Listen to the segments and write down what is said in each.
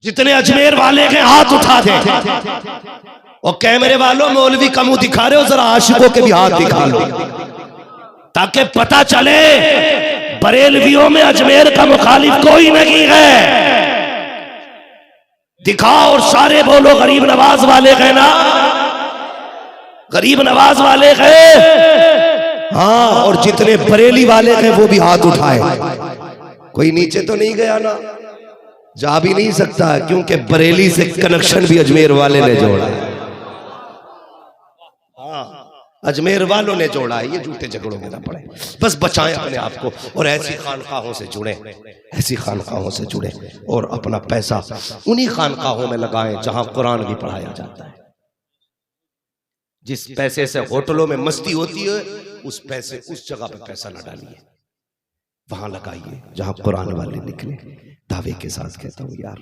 जितने अजमेर वाले के हाथ उठा दे। और कैमरे वालों मौलवी का मुंह दिखा रहे हो, जरा आशिकों के भी हाथ दिखा लो ताकि पता चले बरेलवियों में अजमेर का मुखालिफ कोई नहीं है। दिखाओ और सारे बोलो गरीब नवाज वाले गए ना, गरीब नवाज वाले गए। हाँ, और जितने बरेली वाले गए वो भी हाथ उठाए। कोई नीचे तो नहीं गया ना, जा भी नहीं सकता क्योंकि बरेली से कनेक्शन भी अजमेर वाले ने जोड़ा है। अजमेर वालों ने जोड़ा है, ये झूठे झगड़ों में ना पड़े, बस बचाएं अपने आप को और ऐसी खानकाहों से जुड़े, ऐसी खानकाहों से जुड़े और अपना पैसा उन्हीं खानकाहों में लगाएं जहां कुरान भी पढ़ाया जाता है। जिस पैसे से होटलों में मस्ती होती है उस पैसे उस जगह पे पैसा न डालिए, वहां लगाइए जहां कुरान वाले निकले। दावे के साथ कहता हूं यार,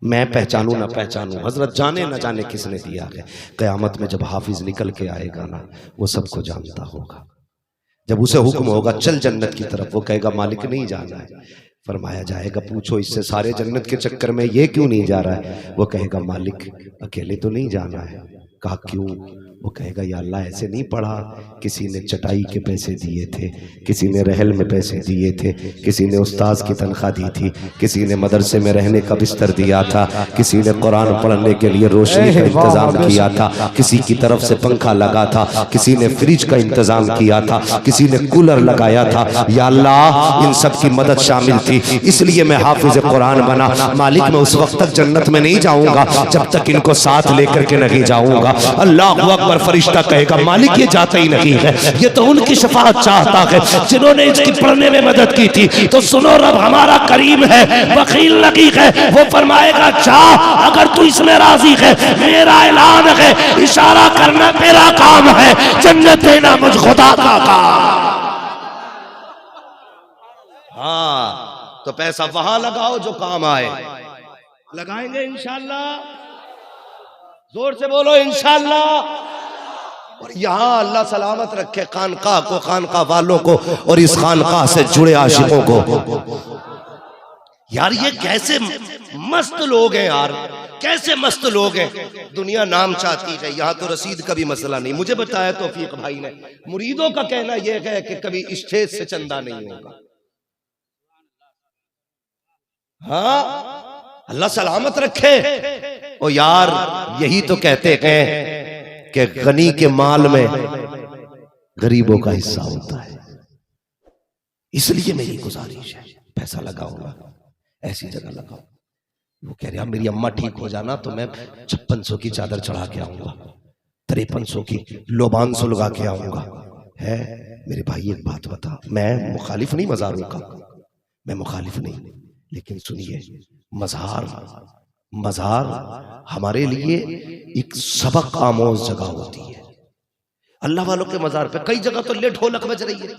मैं पहचानूं ना पहचानूं, हजरत जाने ना जाने किसने दिया है। कयामत में जब हाफिज निकल के आएगा ना, वो सबको जानता होगा। जब उसे हुक्म होगा चल जन्नत की तरफ, वो कहेगा मालिक नहीं जाना है। फरमाया जाएगा पूछो इससे सारे जन्नत के चक्कर में ये क्यों नहीं जा रहा है। वो कहेगा मालिक अकेले तो नहीं जाना है। कहा क्यों। वो कहेगा या अल्लाह ऐसे नहीं पढ़ा, किसी ने चटाई के पैसे दिए थे, किसी ने रहल में पैसे दिए थे, किसी ने उस्ताद की तनख्वाह दी थी, किसी ने मदरसे में रहने का बिस्तर दिया था, किसी ने कुरान पढ़ने के लिए रोशनी का इंतजाम किया था, किसी की तरफ से पंखा लगा था, किसी ने फ्रिज का इंतजाम किया था, किसी ने कूलर लगाया था। या अल्लाह इन सब की मदद शामिल थी, इसलिए मैं हाफिज कुरान बना। मालिक मैं उस वक्त तक जन्नत में नहीं जाऊंगा जब तक इनको साथ लेकर के नहीं जाऊंगा। अल्लाह अकबर। फरिश्ता कहेगा मालिक ये जाता ही नहीं है, ये तो उनकी शफाअत चाहता है जिन्होंने इसकी पढ़ने में मदद की थी। तो सुनो रब हमारा करीम है, वकील लगी है, वो फरमाएगा जा अगर तू इसमें राजी है, मेरा ऐलान है, इशारा करना तेरा काम है, जन्नत देना मुझ खुदा का काम। हाँ तो पैसा वहां लगाओ जो काम आए। लगाएंगे इंशाअल्लाह, जोर से बोलो इंशाअल्लाह। और यहाँ अल्लाह सलामत रखे खानकाह को, खानकाह वालों को और इस खानकाह से जुड़े आशिकों को। यार ये कैसे मस्त लोग हैं यार, कैसे मस्त लोग हैं। दुनिया नाम चाहती है, यहाँ तो रसीद का भी मसला नहीं। मुझे बताया तौफीक भाई ने, मुरीदों का कहना यह है कि कभी स्टेज से चंदा नहीं होगा। हाँ अल्लाह सलामत रखे। ओ यार यही तो कहते हैं कि गनी के माल में गरीबों का हिस्सा होता है। इसलिए मेरी गुजारिश है पैसा लगाऊंगा ऐसी जगह लगाओ। वो कह रहे मेरी अम्मा ठीक हो जाना तो मैं 5600 की चादर चढ़ा के आऊंगा, 5300 की लोबान सुलगा के आऊंगा। है मेरे भाई एक बात बता, मैं मुखालिफ नहीं मज़ारों का, मैं मुखालिफ नहीं, लेकिन सुनिए मज़ार हमारे लिए एक सबक आमोज जगह होती है। अल्लाह वालों के मज़ार पे कई जगह तो ले ढोलक बज रही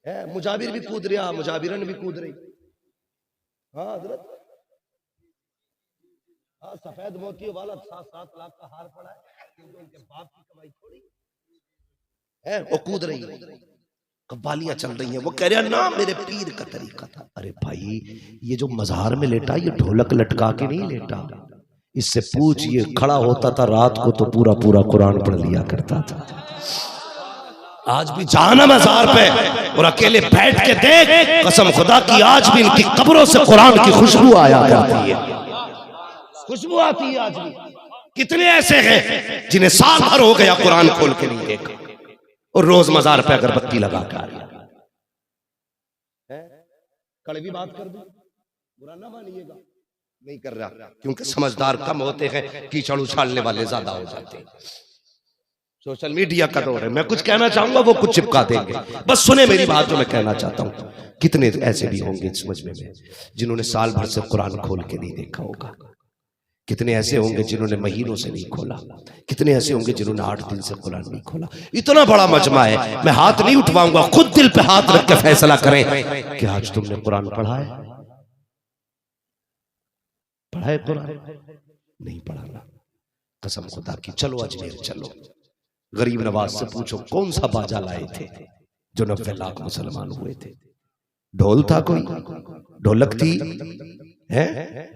है, मुजाबिर भी कूद रहा, मुजाबिरन भी कूद रही। हाँ हज़रत, हाँ सफेद मोती वाला 7-7 लाख का हार पड़ा है, क्योंकि उनके बाप की कमाई थोड़ी है। वो कूद रही है, कव्वालियां चल रही हैं। वो कह रहा ना मेरे पीर का तरीका था। अरे भाई ये जो मज़ार में लेटा ये ढोलक लटका के नहीं लेटा, इससे पूछ, ये खड़ा होता था रात को तो पूरा पूरा कुरान पढ़ लिया करता था। आज भी जाना मज़ार पे और अकेले बैठ के देख, कसम खुदा की आज भी इनकी कब्रों से कुरान की खुशबू आया करती है, खुशबू आती है आज भी। कितने ऐसे हैं जिन्हें साल भर हो गया कुरान खोल के नहीं देखा और रोज मज़ार पे अगरबत्ती लगा के आ रही है। कड़वी बात कर दूं, बुरा ना मानिएगा, नहीं कर रहा, क्योंकि समझदार कम होते हैं, कीचड़ उछालने वाले ज्यादा हो जाते हैं। सोशल मीडिया का दौर है, मैं कुछ कहना चाहूंगा वो कुछ चिपका देंगे। बस सुने मेरी बात जो मैं कहना चाहता हूं। कितने ऐसे भी होंगे इस मजमे में जिन्होंने साल भर से कुरान खोल के नहीं देखा होगा, कितने ऐसे होंगे जिन्होंने महीनों से नहीं खोला, कितने ऐसे होंगे जिन्होंने 8 दिन से कुरान नहीं खोला। इतना बड़ा मजमा है, मैं हाथ नहीं उठवाऊंगा, खुद दिल पे हाथ रख के फैसला करें कि आज तुमने कुरान पढ़ा है, पढ़ा है कुरान? नहीं पढ़ा, कसम खुदा की। चलो अजमेर चलो, गरीब नवाज से पूछो कौन सा बाजा लाए थे जो 90 लाख मुसलमान हुए थे। ढोल था कोई, ढोलक थी, है?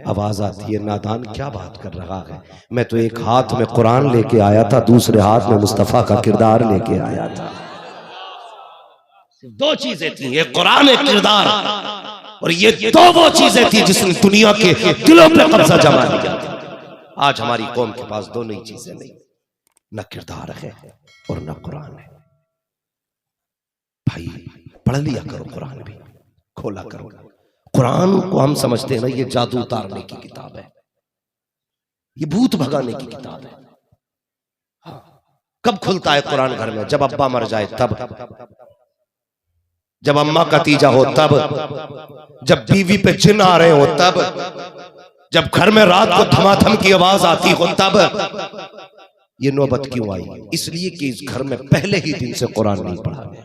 आवाज आती है नादान क्या बात कर रहा है, मैं तो एक हाथ में कुरान लेके आया था, दूसरे हाथ में मुस्तफा का किरदार लेके आया था। दो चीजें थी, एक कुरान एक किरदार, और ये दो वो चीजें थी जिसने दुनिया के दिलों पे कब्जा जमा लिया। आज हमारी कौम के पास दोनों ही चीजें नहीं, न किरदार है और न कुरान है। भाई पढ़ लिया करो, कुरान भी खोला करो। कुरान को हम समझते हैं ना ये जादू उतारने की किताब है, ये भूत भगाने की किताब है। हाँ। कब खुलता है कुरान घर में? जब अब्बा मर जाए तब, जब अम्मा का तीजा हो तब, जब बीवी पे जिन आ रहे हो तब, जब घर में रात को धमाधम की आवाज आती हो तब। ये नौबत क्यों आई? इसलिए कि इस घर में पहले ही दिन से कुरान नहीं पढ़ा गया,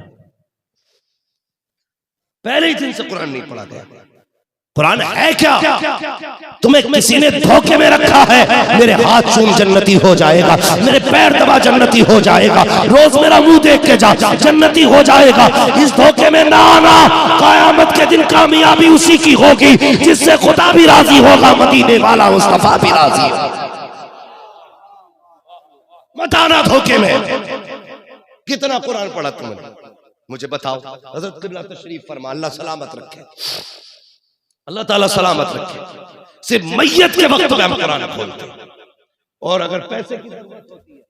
पहले ही दिन से कुरान नहीं पढ़ा गया। कुरान है क्या? तुम्हें किसी ने धोखे में रखा है, मेरे हाथ चूम जन्नती हो जाएगा, मेरे पैर दबा जन्नती हो जाएगा, रोज मेरा मुंह देख के जा जन्नती हो जाएगा। इस धोखे में ना आना, कयामत के दिन कामयाबी उसी की होगी जिससे खुदा भी राजी होगा, मदीने वाला मुस्तफा भी राजी होगा। मत आना धोखे में। कितना कुरान पढ़ा तुमने? मुझे बताओ। हज़रत क़िबला तशरीफ फरमा, अल्लाह सलामत रखे, अल्लाह ताला सलामत रखे। सिर्फ मैयत के वक्त में हम कुरान खोलते हैं, और अगर पैसे की जरूरत होती है,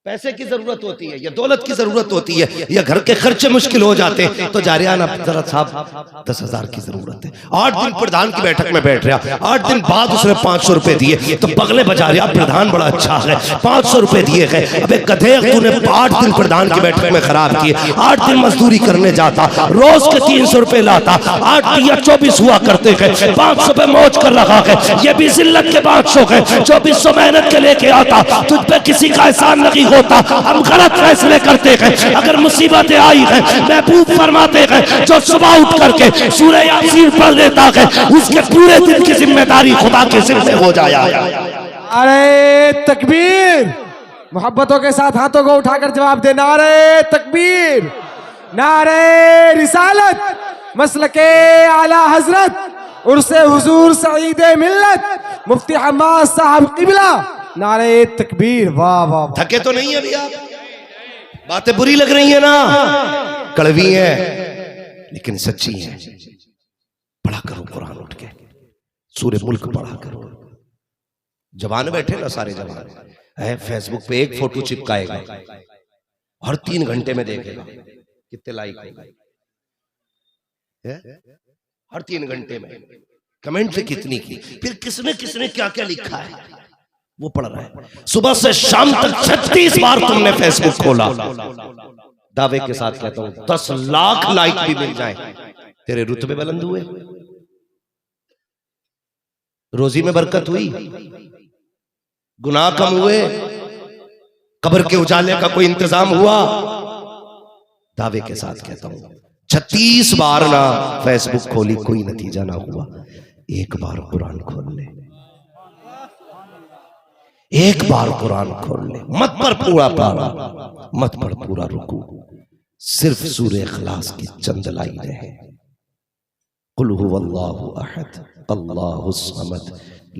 पैसे की जरूरत होती है या दौलत की जरूरत होती है या घर के खर्चे मुश्किल हो जाते हैं, तो जारियाना जरा साहब 10,000 की जरूरत है। 8 दिन प्रधान की बैठक में बैठ रहा, 8 दिन बाद उसने 500 रुपए दिए तो बगले बजा रहा, प्रधान बड़ा अच्छा है, 500 रुपए दिए गए। अबे गधे, तूने 8 दिन प्रधान की बैठक में खराब किए। 8 दिन मजदूरी करने जाता, रोज के 300 रुपए लाता, 8 या 24 हुआ करते गए, 500 पे मौज कर रहा है। ये भी जिल्लत के 500 है, 2400 मेहनत के लेके आता। तुझ पे किसी का एहसान नहीं होता, हम गलत फैसले करते हैं। अगर मुसीबतें आई हैं, महबूब फरमाते हैं जो सुबह उठ करके सूरह यासीन पढ़ लेता है, उसके पूरे दिन की जिम्मेदारी खुदा के सिर पे हो जाया। अरे तकबीर! मोहब्बतों के साथ हाथों को उठाकर जवाब दे। नारे तकबीर, नारे रिसालत, मसलके आला हजरत उर्से हुजूर सईदे मिल्लत मुफ्ती हम्माद साहब क़िबला। नारे तकबीर! वाह वाह। थके तो नहीं है अभी आप? बातें बुरी लग रही है ना, कड़वी है लेकिन सच्ची है। पढ़ा करो कुरान उठ के, सूरे मुल्क पढ़ा करो। जवान बैठे ना सारे जवान है, फेसबुक पे एक फोटो चिपकाएगा, हर 3 घंटे में देखेगा कितने लाइक हो गए, हर 3 घंटे में कमेंट कितनी की, फिर किसने किसने क्या क्या लिखा है वो पढ़ रहा है। सुबह से शाम तक 36 बार तुमने फेसबुक खोला। दावे के साथ कहता हूं 10 लाख लाइक भी मिल जाए, तेरे रुतबे बुलंद हुए, रोजी में बरकत हुई, गुनाह कम हुए, कब्र के उजाले का कोई इंतजाम हुआ। दावे के साथ कहता हूं 36 बार ना फेसबुक खोली, कोई नतीजा ना हुआ, एक बार कुरान खोल ले, एक बार कुरान खोल ले। मत पढ़ पूरा पारा, मत पढ़ पूरा रुकू, सिर्फ सूरह इखलास की चंद लाइनें हैं। कुल हुवल्लाहु अहद अल्लाहुस समद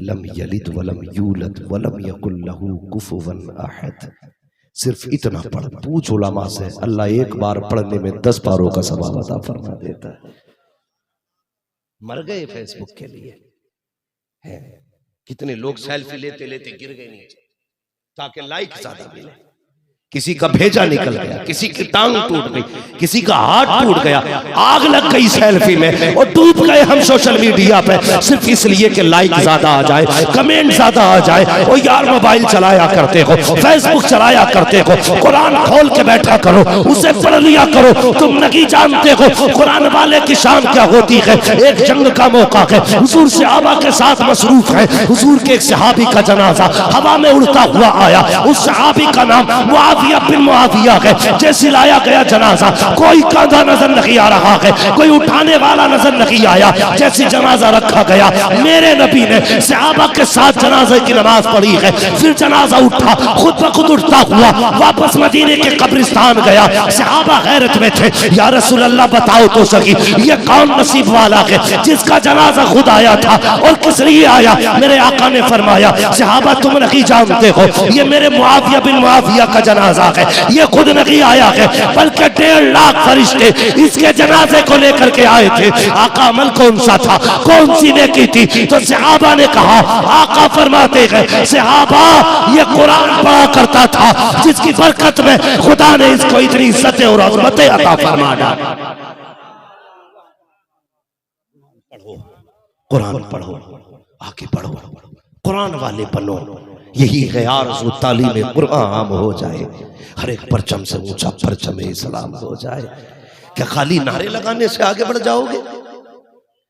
लम यलिद वलम यूलद वलम यकुल लहू कुफुवन अहद। सिर्फ इतना पढ़। पूछ उलमा से, अल्लाह एक बार पढ़ने में 10 बारों का सवाब अता फरमा देता है। मर गए फेसबुक के लिए है। कितने लोग सेल्फी लेते लेते गिर गए नीचे ताकि लाइक ज्यादा मिले। किसी का भेजा निकल गया, किसी की टांग टूट गई, किसी का हाथ टूट गया, आग लग गई सेल्फी में और डूब गए हम सोशल मीडिया पे, सिर्फ इसलिए कि लाइक ज्यादा आ जाए, कमेंट ज्यादा आ जाए। ओ यार, मोबाइल चलाया करते हो, फेसबुक चलाया करते हो, कुरान खोल के बैठा करो, उसे पढ़ लिया करो। तुम नहीं जानते हो कुरान वाले की शान क्या होती है। एक जंग का मौका है, हुजूर सहाबा के साथ मसरूफ है। हुजूर के एक सहाबी का जनाजा हवा में उड़ता हुआ आया, उस सहाबी का नाम मुआविया मुआविया बिन मुआविया है जैसे लाया गया जनाजा, कोई कंधा नजर नहीं आ रहा है, कोई उठाने वाला नजर नहीं आया, जैसे जनाजा रखा गया मेरे नबी ने सहाबा के साथ जनाजे की नमाज पढ़ी है, फिर जनाजा उठा खुद ब खुद उठता हुआ वापस मदीने के कब्रिस्तान गया। सहाबा हैरत में थे, या रसूल अल्लाह बताओ तो सही ये कौन नसीब वाला है जिसका जनाजा खुद आया था और किस लिए आया। मेरे आका ने फरमाया सहाबा तुम नहीं जानते हो, ये मेरे मुआविया बिन मुआविया का जनाजा है, ये खुद नहीं आया है बल्कि 1.5 लाख फरिश्ते इसके जनाजे को लेकर के आए थे। आका अमल कौन सा था, कौन सी नेकी थी? तो सहाबा ने कहा, आका फरमाते हैं सहाबा ये कुरान पढ़ा करता था जिसकी बरकत में खुदा ने इसको इतनी इज्जतें और अज़मतें अता फरमा डाली। कुरान पढ़ो, आगे बढ़ो, कुरान वाले बनो, यही है आरज़ू तालीम कुरान आम हो जाए, हर एक परचम से ऊंचा परचम इस्लाम हो जाए। क्या खाली नारे लगाने से आगे बढ़ जाओगे?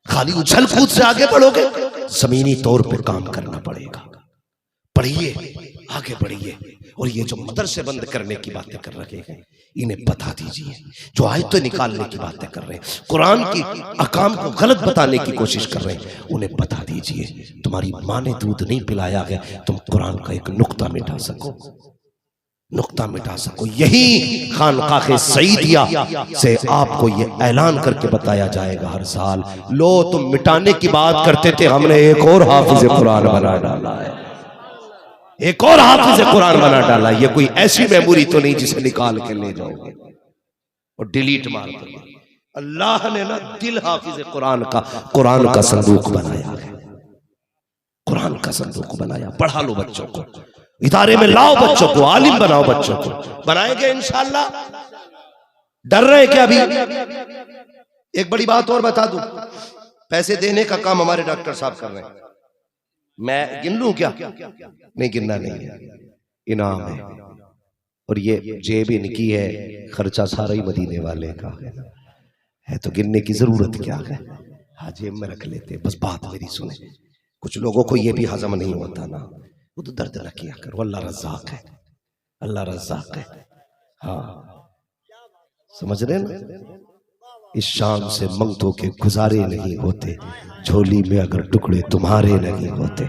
खाली उछल कूद से आगे बढ़ोगे? जमीनी तौर पे काम करना पड़ेगा। पढ़िए, आगे बढ़िए। और ये जो मदरसे बंद करने की बातें कर रहे हैं इन्हें बता दीजिए, जो आयतें निकालने की बातें कर रहे हैं, कुरान की अहकाम को गलत बताने की कोशिश कर रहे हैं, उन्हें बता दीजिए तुम्हारी माँ ने दूध नहीं पिलाया है, तुम कुरान का एक नुक्ता मिटा सको, नुक्ता मिटा सको। यही खानकाह सईदिया से आपको ये ऐलान करके बताया जाएगा हर साल, लो तुम मिटाने की बात करते थे, हमने एक और हाफिज कुरान बना डाला है, एक और हाफिज कुरान बना डाला। ये कोई ऐसी मेमोरी तो नहीं जिसे निकाल के ले जाओगे और डिलीट मार दोगे। अल्लाह ने ना दिल हाफिज कुरान का संदूक बनाया है, कुरान का संदूक बनाया। पढ़ा लो बच्चों को, इदारे में लाओ बच्चों को, आलिम बनाओ बच्चों को, बनाएंगे इंशाल्लाह। डर रहे क्या अभी? एक बड़ी बात और बता दूं, पैसे देने का काम हमारे डॉक्टर साहब कर रहे हैं। मैं गिन लूं क्या? नहीं, गिनना नहीं है, इनाम है। और ये जेब इनकी है, खर्चा सारा ही मदीने वाले का है, तो गिनने की जरूरत क्या है? हाँ, जेब में रख लेते। बस बात मेरी सुने, कुछ लोगों को ये भी हजम नहीं होता ना, वो तो दर्द न किया करो। अल्लाह रज़्ज़ाक़ है, अल्लाह रज़्ज़ाक़ है। हाँ, समझ रहे ना? इस शाम से मंगतों के गुजारे नहीं होते, झोली में अगर टुकड़े तुम्हारे नहीं होते।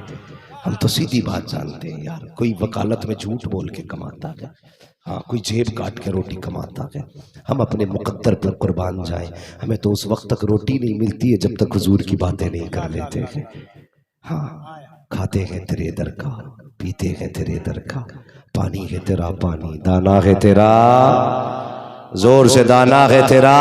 हम तो सीधी बात जानते हैं यार, कोई वकालत में झूठ बोल के कमाता है, हाँ, कोई जेब काट के रोटी कमाता है। हम अपने मुकद्दर पर कुर्बान जाएं, हमें तो उस वक्त तक रोटी नहीं मिलती है जब तक हुजूर की बातें नहीं कर लेते हैं। हाँ, खाते हैं तेरे दर का, पीते हैं तेरे दर का, पानी है तेरा पानी, दाना है तेरा, जोर से दाना है तेरा।